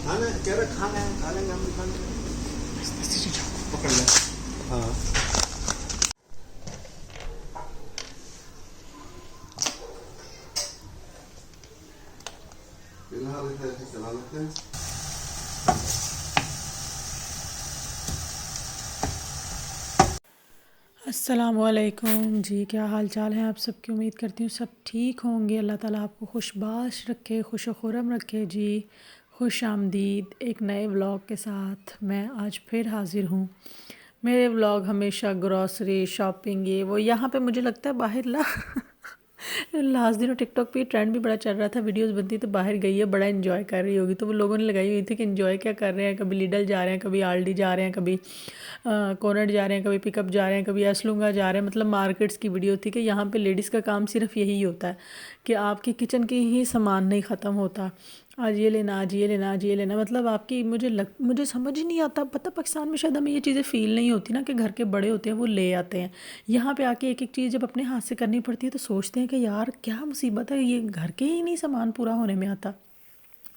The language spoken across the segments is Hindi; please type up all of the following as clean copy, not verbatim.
खाना कह रहा खाना है, खा लेंगे हम भी खा लेंगे। पकड़ ले। हाँ फिलहाल इसे ऐसे चला लेते हैं। अस्सलामुअलैकुम जी, क्या हाल चाल है आप सबकी। उम्मीद करती हूँ सब ठीक होंगे। अल्लाह ताला आपको खुशबाश रखे, खुश खुरम रखे जी। खुश आमदीद एक नए व्लॉग के साथ मैं आज फिर हाज़िर हूँ। मेरे व्लॉग हमेशा ग्रॉसरी शॉपिंग ये वो, यहाँ पे मुझे लगता है बाहर लास्ट दिनों टिकटॉक पे ट्रेंड भी बड़ा चल रहा था, वीडियोस बनती तो बाहर गई है, बड़ा एंजॉय कर रही होगी। तो वो लोगों ने लगाई हुई थी कि एंजॉय क्या कर रहे हैं, कभी लिडल जा रहे हैं, कभी आल्डी जा रहे हैं, कभी कोनट जा रहे हैं, कभी पिकअप जा रहे हैं, कभी असलूंगा जा रहे हैं। मतलब मार्केट्स की वीडियो थी कि यहाँ पे लेडीज़ का काम सिर्फ यही होता है कि आपकी किचन की ही सामान नहीं ख़त्म होता। आज ये लेना, आज ये लेना, आज ये लेना। मतलब आपकी मुझे समझ ही नहीं आता। पता पाकिस्तान में शायद हमें ये चीज़ें फ़ील नहीं होती ना कि घर के बड़े होते हैं वो ले आते हैं। यहाँ पे आके एक एक चीज़ जब अपने हाथ से करनी पड़ती है तो सोचते हैं कि यार क्या मुसीबत है, ये घर के ही नहीं सामान पूरा होने में आता।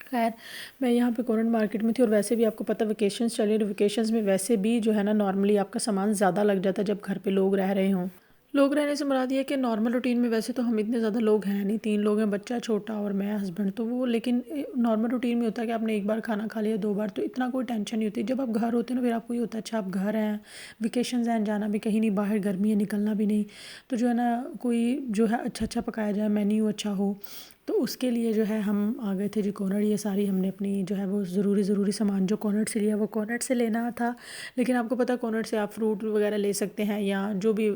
खैर, मैं यहाँ पे कोरंट मार्केट में थी और वैसे भी आपको पता वेकेशंस चल रही है। वेकेशंस में वैसे भी जो है ना नॉर्मली आपका सामान ज़्यादा लग जाता है जब घर पे लोग रह रहे हों। लोग रहने से मुराद ये है कि नॉर्मल रूटीन में वैसे तो हम इतने ज़्यादा लोग हैं नहीं, 3 लोग हैं, बच्चा छोटा और मैं हस्बैंड। तो वो लेकिन नॉर्मल रूटीन में होता है कि आपने एक बार खाना खा लिया, 2 बार, तो इतना कोई टेंशन नहीं होती। जब आप घर होते हैं ना फिर आपको ये होता है अच्छा आप घर हैं, वेकेशंस हैं, जाना भी कहीं नहीं, बाहर गर्मी है, निकलना भी नहीं। तो जो है ना कोई जो है अच्छा अच्छा पकाया जाए, मेन्यू अच्छा हो, तो उसके लिए जो है हम आ गए थे जी कोनट। ये सारी हमने अपनी जो है वो ज़रूरी सामान जो कोनट से लिया वो कोनट से लेना था। लेकिन आपको पता कोनट से आप फ्रूट वगैरह ले सकते हैं या जो भी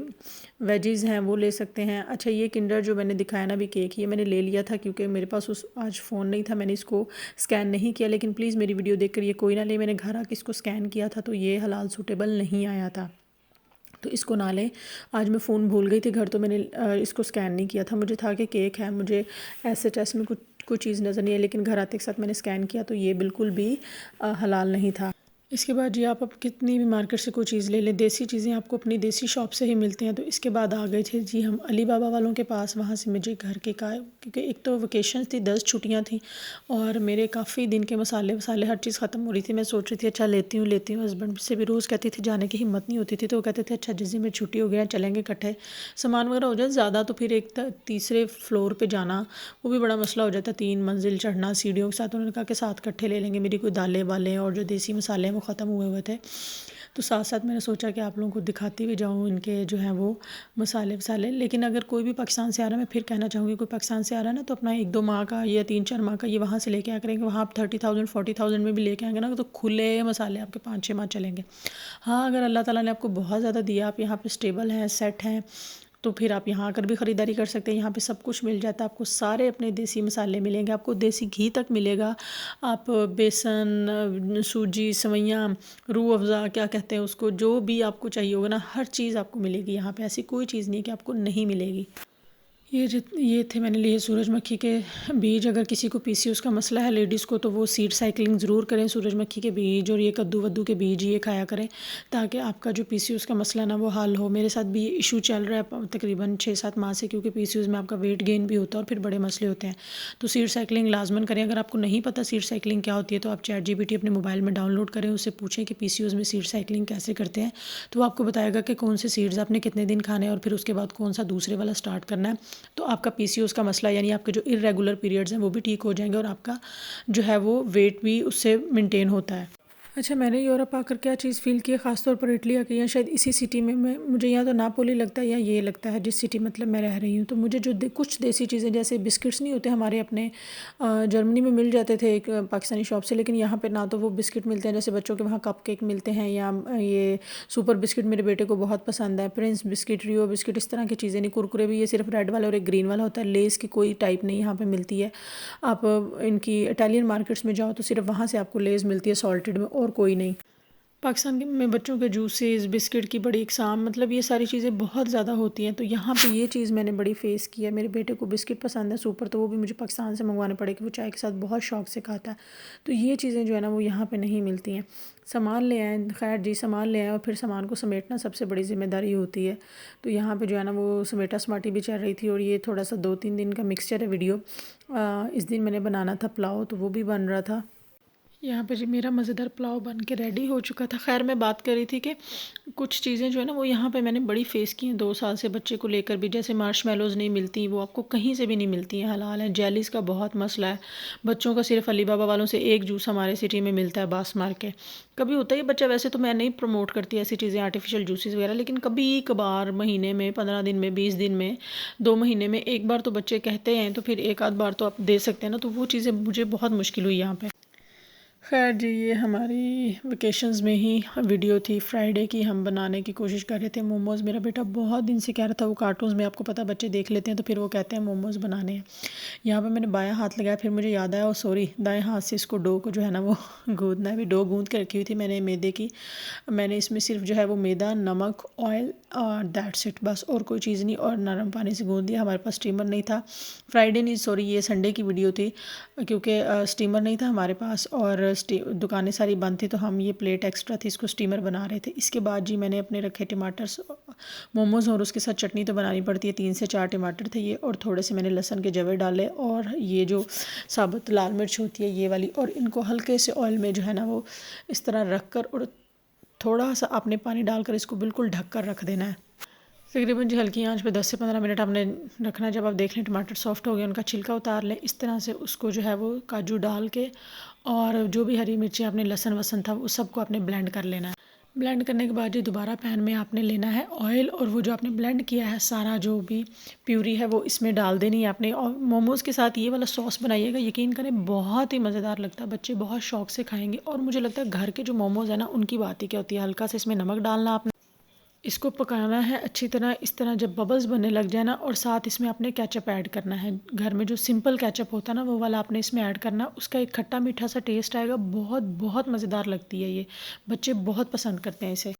वेजीज़ हैं वो ले सकते हैं। अच्छा, ये किंडर जो मैंने दिखाया ना भी केक, ये मैंने ले लिया था क्योंकि मेरे पास उस आज फ़ोन नहीं था, मैंने इसको स्कैन नहीं किया। लेकिन प्लीज़ मेरी वीडियो देखकर ये कोई ना ले, मैंने घर आके इसको स्कैन किया था तो ये हलाल सूटेबल नहीं आया था, तो इसको ना लें। आज मैं फ़ोन भूल गई थी घर, तो मैंने इसको स्कैन नहीं किया था। मुझे था कि केक है, मुझे ऐसे टेस्ट में कुछ कोई चीज़ नज़र नहीं आई, लेकिन घर आते के साथ मैंने स्कैन किया तो ये बिल्कुल भी हलाल नहीं था। इसके बाद जी आप अब कितनी भी मार्केट से कोई चीज़ ले लें, देसी चीज़ें आपको अपनी देसी शॉप से ही मिलती हैं। तो इसके बाद आ गए थे जी हम अली बाबा वालों के पास। वहाँ से मुझे घर के का, क्योंकि एक तो वेकेशंस थी, 10 छुट्टियाँ थी और मेरे काफ़ी दिन के मसाले वसाले हर चीज़ ख़त्म हो रही थी। मैं सोच रही थी अच्छा लेती हूँ। हस्बैंड से भी रोज़ कहती थी, जाने की हिम्मत नहीं होती थी, तो वो कहते थे अच्छा जिस दिन में छुट्टी हो गया चलेंगे इकट्ठे। सामान वगैरह हो जाए ज़्यादा तो फिर एक तीसरे फ्लोर पर जाना वो भी बड़ा मसला हो जाता, 3 मंजिल चढ़ना सीढ़ियों के साथ। उन्होंने कहा कि साथ इकट्ठे ले लेंगे। मेरी कोई दालें वालें और जो देसी मसाले हैं वो ख़त्म हुए थे। तो साथ साथ मैंने सोचा कि आप लोगों को दिखाती भी जाऊँ इनके जो हैं वो मसाले वसाले। लेकिन अगर कोई भी पाकिस्तान से आ रहा है, मैं फिर कहना चाहूँगी कोई पाकिस्तान से आ रहा है ना तो अपना 1-2 माह का या 3-4 माह का ये वहाँ से लेके आया करेंगे। वहाँ आप 30,000 40,000 में भी लेके आएंगे ना तो खुले मसाले आपके 5-6 माह चलेंगे। हाँ, अगर अल्लाह ताला ने आपको बहुत ज़्यादा दिया, आप यहाँ पे स्टेबल हैं, सेट हैं, तो फिर आप यहाँ आकर भी ख़रीदारी कर सकते हैं। यहाँ पे सब कुछ मिल जाता है आपको, सारे अपने देसी मसाले मिलेंगे, आपको देसी घी तक मिलेगा। आप बेसन, सूजी, सेवइयाँ, रूह अफ़ज़ा क्या कहते हैं उसको, जो भी आपको चाहिए होगा ना हर चीज़ आपको मिलेगी यहाँ पे। ऐसी कोई चीज़ नहीं है कि आपको नहीं मिलेगी। ये थे मैंने लिए सूरजमुखी के बीज। अगर किसी को पीसीओएस का मसला है लेडीज़ को तो वो सीड साइकिलिंग ज़रूर करें। सूरजमुखी के बीज और ये कद्दू वद्दू के बीज ये खाया करें ताकि आपका जो पीसीओएस का मसला ना वो हल हो। मेरे साथ भी ये इशू चल रहा है तकरीबन 6-7 माह से, क्योंकि पीसीओएस में आपका वेट गेन भी होता है और फिर बड़े मसले होते हैं। तो सीड साइकिलिंग लाजमन करें। अगर आपको नहीं पता सीड साइकिलिंग क्या होती है तो आप ChatGPT अपने मोबाइल में डाउनलोड करें, उससे पूछें कि पीसीओएस में सीड साइकिलिंग कैसे करते हैं, तो वो आपको बताएगा कि कौन से सीड्स आपने कितने दिन खाने हैं और फिर उसके बाद कौन सा दूसरे वाला स्टार्ट करना है। तो आपका पीसीओएस का मसला यानी आपके जो इर्रेगुलर पीरियड्स हैं वो भी ठीक हो जाएंगे और आपका जो है वो वेट भी उससे मेंटेन होता है। अच्छा, मैंने यूरोप आकर क्या चीज़ फ़ील की है ख़ासतौर पर इटली आके, या शायद इसी सिटी में मुझे यहाँ तो नापोली लगता है या ये लगता है जिस सिटी मतलब मैं रह रही हूँ। तो मुझे जो कुछ देसी चीज़ें जैसे बिस्किट्स नहीं होते हमारे अपने जर्मनी में मिल जाते थे एक पाकिस्तानी शॉप से, लेकिन यहाँ पे ना तो वो बिस्किट मिलते हैं जैसे बच्चों के वहाँ कप केक मिलते हैं, या ये सुपर बिस्किट मेरे बेटे को बहुत पसंद है, प्रिंस बिस्किट, रियो बिस्किट, इस तरह की चीज़ें नहीं। कुरकुरे भी ये सिर्फ रेड वाला और एक ग्रीन वाला होता है, लेस की कोई टाइप नहीं यहाँ पर मिलती है। आप इनकी इटालियन मार्केट्स में जाओ तो सिर्फ वहाँ से आपको लेस मिलती है सॉल्टेड में और कोई नहीं। पाकिस्तान में बच्चों के जूसेस बिस्किट की बड़ी इकसाम, मतलब ये सारी चीज़ें बहुत ज़्यादा होती हैं। तो यहाँ पे ये चीज़ मैंने बड़ी फ़ेस की है। मेरे बेटे को बिस्किट पसंद है सुपर, तो वो भी मुझे पाकिस्तान से मंगवाने पड़े कि वो चाय के साथ बहुत शौक से खाता है। तो ये चीज़ें जो है ना वो यहाँ पे नहीं मिलती हैं। सामान ले आएँ, खैर जी सामान ले आएँ और फिर सामान को समेटना सबसे बड़ी ज़िम्मेदारी होती है। तो यहाँ पे जो है ना वो समेटा समाटी भी चल रही थी और ये थोड़ा सा 2-3 दिन का मिक्सचर है वीडियो। इस दिन मैंने बनाना था पुलाव तो वो भी बन रहा था। यहाँ पे जी मेरा मज़ेदार पुलाव बन के रेडी हो चुका था। ख़ैर मैं बात कर रही थी कि कुछ चीज़ें जो है ना वो यहाँ पे मैंने बड़ी फ़ेस की हैं 2 साल से बच्चे को लेकर भी। जैसे मार्शमेलोज़ नहीं मिलती, वो आपको कहीं से भी नहीं मिलती हैं, हलाल हैं। जेलीज़ का बहुत मसला है। बच्चों का सिर्फ़ अली बाबा वालों से एक जूस हमारे सिटी में मिलता है बास मार के। कभी होता ही है बच्चा, वैसे तो मैं नहीं प्रमोट करती ऐसी चीज़ें आर्टिफ़िशियल जूसेस वग़ैरह, लेकिन कभी-कभार महीने में, 15 दिन में, 20 दिन में, 2 महीने में 1 बार तो बच्चे कहते हैं, तो फिर 1 आध बार तो आप दे सकते हैं ना। तो वो चीज़ें मुझे बहुत मुश्किल हुई यहाँ पे। खैर जी, ये हमारी वेकेशंस में ही वीडियो थी फ्राइडे की। हम बनाने की कोशिश कर रहे थे मोमोज़। मेरा बेटा बहुत दिन से कह रहा था, वो कार्टून्स में आपको पता बच्चे देख लेते हैं तो फिर वो कहते हैं मोमोज़ बनाने हैं। यहाँ पे मैंने बायां हाथ लगाया, फिर मुझे याद आया, ओ सॉरी, दाएं हाथ से इसको डो को जो है ना वो गूँदना है। अभी डो गूँद के रखी हुई थी मैंने मैदे की। मैंने इसमें सिर्फ जो है वो मैदा, नमक, ऑयल और दैट्स इट, बस और कोई चीज़ नहीं, और नरम पानी से गूँद दिया। हमारे पास स्टीमर नहीं था। फ्राइडे नहीं, सॉरी, ये संडे की वीडियो थी, क्योंकि स्टीमर नहीं था हमारे पास और दुकानें सारी बंद थी, तो हम ये प्लेट एक्स्ट्रा थी, इसको स्टीमर बना रहे थे। इसके बाद जी मैंने अपने रखे टमाटर मोमोज़, और उसके साथ चटनी तो बनानी पड़ती है। 3 से 4 टमाटर थे ये, और थोड़े से मैंने लहसुन के जवे डाले, और ये जो साबुत लाल मिर्च होती है ये वाली, और इनको हल्के से ऑयल में जो है ना वो इस तरह रख कर, और थोड़ा सा आपने पानी डालकर इसको बिल्कुल ढक कर रख देना है। तकरीबन जी हल्की आंच पे 10 से 15 मिनट आपने रखना है। जब आप देख लें टमाटर सॉफ्ट हो गए, उनका छिलका उतार लें। इस तरह से उसको जो है वो काजू डाल के, और जो भी हरी मिर्ची आपने लहसुन वसन था उस सबको आपने ब्लेंड कर लेना है। ब्लेंड करने के बाद जी दोबारा पैन में आपने लेना है ऑयल, और वो जो आपने ब्लेंड किया है सारा जो भी प्यूरी है वो इसमें डाल देनी है आपने। और मोमोज़ के साथ ये वाला सॉस बनाइएगा, यकीन करें बहुत ही मज़ेदार लगता है, बच्चे बहुत शौक से खाएंगे। और मुझे लगता है घर के जो मोमोज़ है ना उनकी बात ही क्या होती है। हल्का सा इसमें नमक डालना आपने, इसको पकाना है अच्छी तरह। इस तरह जब बबल्स बनने लग जाए ना, और साथ इसमें आपने केचप ऐड करना है। घर में जो सिंपल केचप होता है ना वो वाला आपने इसमें ऐड करना। उसका एक खट्टा मीठा सा टेस्ट आएगा, बहुत बहुत मज़ेदार लगती है ये, बच्चे बहुत पसंद करते हैं इसे।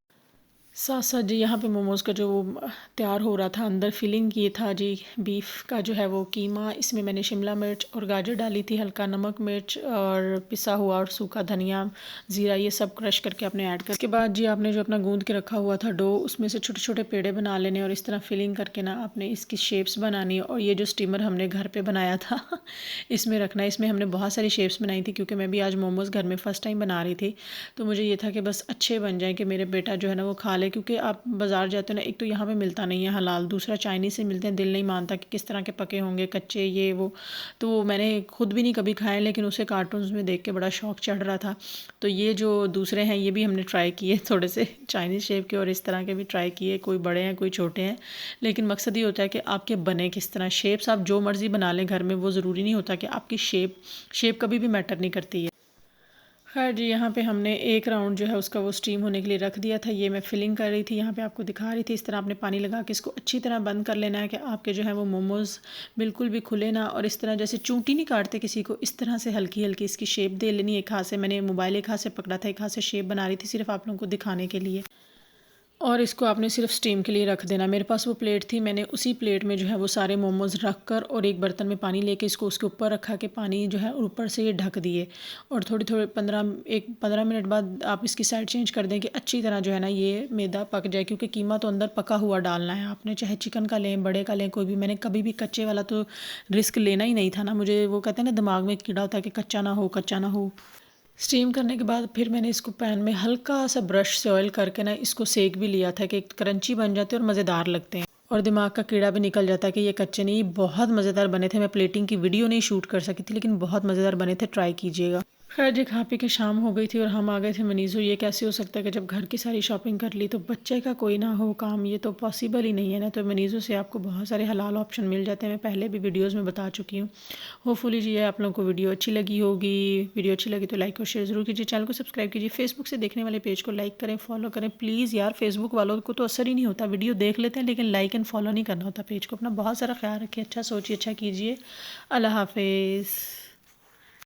साथ साथ जी यहाँ पे मोमोज़ का जो वो तैयार हो रहा था, अंदर फिलिंग ये था जी बीफ का जो है वो कीमा। इसमें मैंने शिमला मिर्च और गाजर डाली थी, हल्का नमक, मिर्च और पिसा हुआ और सूखा धनिया, ज़ीरा, ये सब क्रश करके आपने ऐड कर। इसके बाद जी आपने जो अपना गूंद के रखा हुआ था डो, उसमें से छोटे छोटे पेड़े बना लेने, और इस तरह फिलिंग करके ना आपने इसकी शेप्स बनानी है। और ये जो स्टीमर हमने घर पर बनाया था इसमें रखना है। इसमें हमने बहुत सारी शेप्स बनाई थी, क्योंकि मैं भी आज मोमोज़ घर में फ़र्स्ट टाइम बना रही थी, तो मुझे ये था कि बस अच्छे बन जाएँ कि मेरे बेटा जो है ना वो खा ले। क्योंकि आप बाज़ार जाते हो ना, एक तो यहाँ पे मिलता नहीं है हलाल, दूसरा चाइनीज़ से मिलते हैं, दिल नहीं मानता कि किस तरह के पके होंगे, कच्चे ये वो। तो मैंने खुद भी नहीं कभी खाए, लेकिन उसे कार्टून्स में देख के बड़ा शौक़ चढ़ रहा था। तो ये जो दूसरे हैं ये भी हमने ट्राई किए, थोड़े से चाइनीज़ शेप के और इस तरह के भी ट्राई किए। कोई बड़े हैं कोई छोटे हैं, लेकिन मकसद ये होता है कि आपके बने किस तरह। शेप्स आप जो मर्ज़ी बना लें घर में, वो ज़रूरी नहीं होता कि आपकी शेप कभी भी मैटर नहीं करती है। खैर जी यहाँ पे हमने एक राउंड जो है उसका वो स्टीम होने के लिए रख दिया था। ये मैं फिलिंग कर रही थी, यहाँ पे आपको दिखा रही थी। इस तरह आपने पानी लगा के इसको अच्छी तरह बंद कर लेना है कि आपके जो है वो मोमोज़ बिल्कुल भी खुले ना। और इस तरह जैसे चूंटी नहीं काटते किसी को, इस तरह से हल्की हल्की इसकी शेप दे लेनी। एक हाथ से मैंने मोबाइल एक हाथ से पकड़ा था, एक हाथ से शेप बना रही थी सिर्फ आप लोगों को दिखाने के लिए। और इसको आपने सिर्फ स्टीम के लिए रख देना। मेरे पास वो प्लेट थी, मैंने उसी प्लेट में जो है वो सारे मोमोज़ रख कर, और एक बर्तन में पानी लेके इसको उसके ऊपर रखा कि पानी जो है ऊपर से ये ढक दिए। और थोड़ी थोड़ी 15 मिनट बाद आप इसकी साइड चेंज कर दें कि अच्छी तरह जो है ना ये मैदा पक जाए। क्योंकि कीमा तो अंदर पका हुआ डालना है आपने, चाहे चिकन का लें, बड़े का लें, कोई भी। मैंने कभी भी कच्चे वाला तो रिस्क लेना ही नहीं था ना। मुझे वो कहते हैं ना दिमाग में कीड़ा होता है कि कच्चा ना हो, कच्चा ना हो। स्टीम करने के बाद फिर मैंने इसको पैन में हल्का सा ब्रश से ऑयल करके ना इसको सेक भी लिया था कि क्रंची बन जाते हैं और मज़ेदार लगते हैं, और दिमाग का कीड़ा भी निकल जाता है कि ये कच्चे नहीं। बहुत मज़ेदार बने थे। मैं प्लेटिंग की वीडियो नहीं शूट कर सकी थी, लेकिन बहुत मज़ेदार बने थे, ट्राई कीजिएगा। खैर जी खा पी के शाम हो गई थी और हम आ गए थे मनीज़ो। ये कैसे हो सकता है कि जब घर की सारी शॉपिंग कर ली तो बच्चे का कोई ना हो काम, ये तो पॉसिबल ही नहीं है ना। तो मनीज़ो से आपको बहुत सारे हलाल ऑप्शन मिल जाते हैं, मैं पहले भी वीडियोस में बता चुकी हूँ। होपफुली जी आप लोगों को वीडियो अच्छी लगी होगी। वीडियो अच्छी लगी तो लाइक और शेयर ज़रूर कीजिए, चैनल को सब्सक्राइब कीजिए, फेसबुक से देखने वाले पेज को लाइक करें, फॉलो करें प्लीज़। यार फेसबुक वालों को तो असर ही नहीं होता, वीडियो देख लेते हैं लेकिन लाइक एंड फॉलो नहीं करना होता पेज को। अपना बहुत सारा ख्याल रखिए, अच्छा सोचिए, अच्छा कीजिए। अल्लाह हाफिज़।